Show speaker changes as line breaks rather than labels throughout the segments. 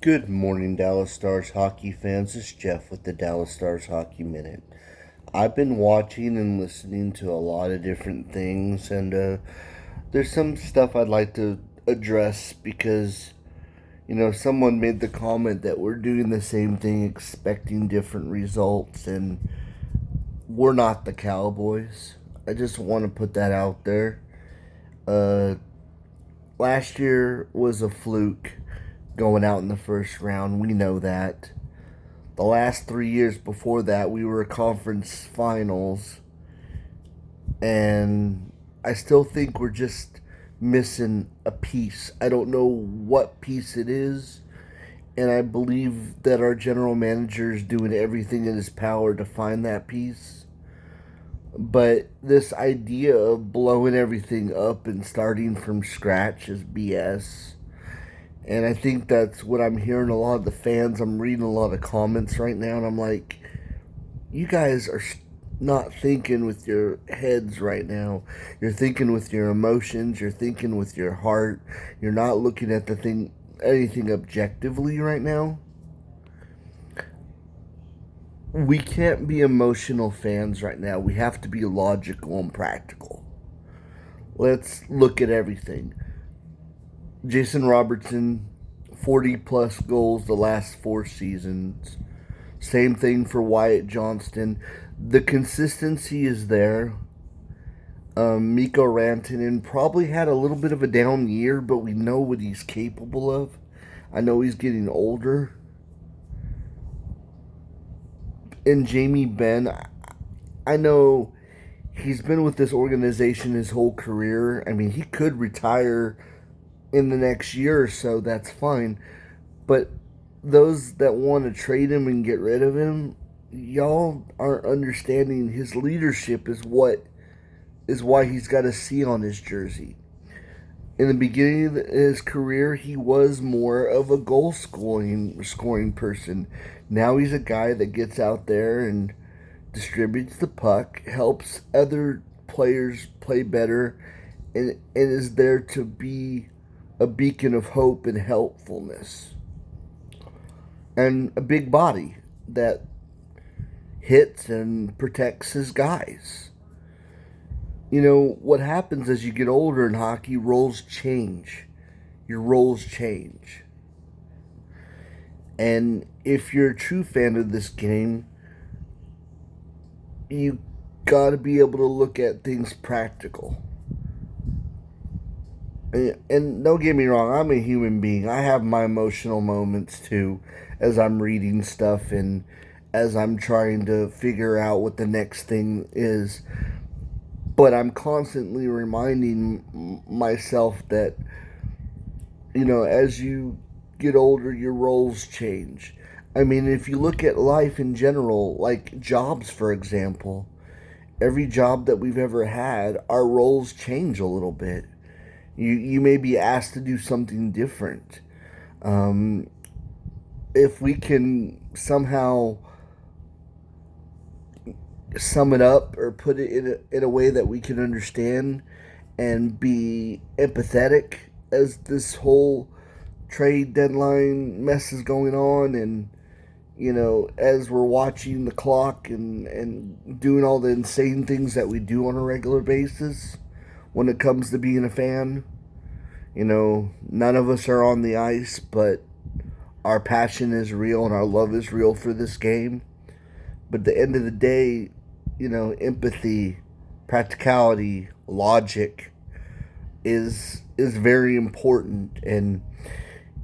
Good morning, Dallas Stars hockey fans. It's Jeff with the Dallas Stars Hockey Minute. I've been watching and listening to a lot of different things, and there's some stuff I'd like to address because, someone made the comment that we're doing the same thing, expecting different results, and we're not the Cowboys. I just want to put that out there. Uh, Last year was a fluke going out in the first round. We know that. The last 3 years before that, we were conference finals, and I still think we're just missing a piece. I don't know what piece it is, and I believe that our general manager is doing everything in his power to find that piece. But this idea of blowing everything up and starting from scratch is BS. And I think that's what I'm hearing a lot of the fans. I'm reading a lot of comments right now, and I'm like, you guys are not thinking with your heads right now. You're thinking with your emotions. You're thinking with your heart. You're not looking at anything objectively right now. We can't be emotional fans right now. We have to be logical and practical. Let's look at everything. Jason Robertson, 40 plus goals the last 4 seasons. Same thing for Wyatt Johnston. The consistency is there. Mikko Rantanen probably had a little bit of a down year, but we know what he's capable of. I know he's getting older. And Jamie Benn, I know he's been with this organization his whole career. I mean, he could retire in the next year or so. That's fine. But those that want to trade him and get rid of him, y'all aren't understanding his leadership is why he's got a C on his jersey. In the beginning of his career, he was more of a goal scoring person. Now he's a guy that gets out there and distributes the puck, helps other players play better, and is there to be a beacon of hope and helpfulness. And a big body that hits and protects his guys. What happens as you get older in hockey, roles change. Your roles change. And if you're a true fan of this game, you got to be able to look at things practical. And don't get me wrong, I'm a human being. I have my emotional moments too as I'm reading stuff and as I'm trying to figure out what the next thing is. But I'm constantly reminding myself that, as you get older, your roles change. I mean, if you look at life in general, like jobs, for example, every job that we've ever had, our roles change a little bit. You may be asked to do something different. If we can somehow sum it up or put it in a way that we can understand and be empathetic as this whole trade deadline mess is going on, and as we're watching the clock and doing all the insane things that we do on a regular basis when it comes to being a fan. None of us are on the ice, but our passion is real and our love is real for this game. But at the end of the day, empathy, practicality, logic is very important. And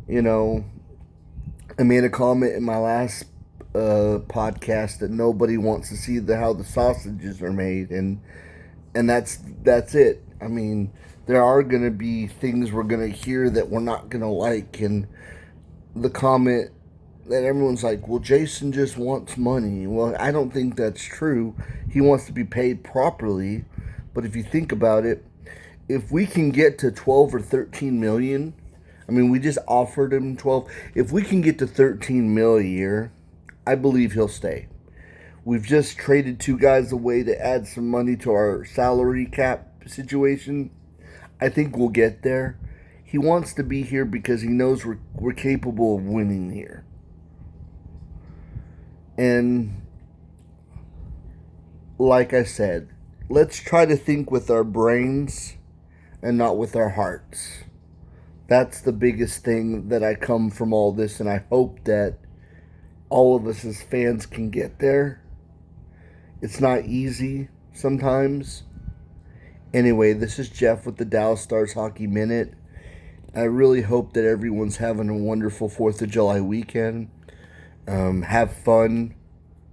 I made a comment in my last podcast that nobody wants to see how the sausages are made, and that's it. I mean, there are going to be things we're going to hear that we're not going to like, and the comment that everyone's like, well, Jason just wants money. Well, I don't think that's true. He wants to be paid properly. But if you think about it, if we can get to 12 or 13 million, I mean, we just offered him 12. If we can get to 13 mil a year, I believe he'll stay. We've just traded 2 guys away to add some money to our salary cap situation. I think we'll get there. He wants to be here because he knows we're capable of winning here. And like I said, let's try to think with our brains and not with our hearts. That's the biggest thing that I come from all this, and I hope that all of us as fans can get there. It's not easy sometimes. Anyway, this is Jeff with the Dallas Stars Hockey Minute. I really hope that everyone's having a wonderful 4th of July weekend. Have fun,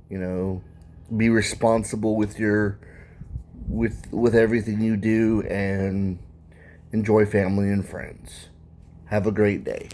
be responsible with your with everything you do, and enjoy family and friends. Have a great day.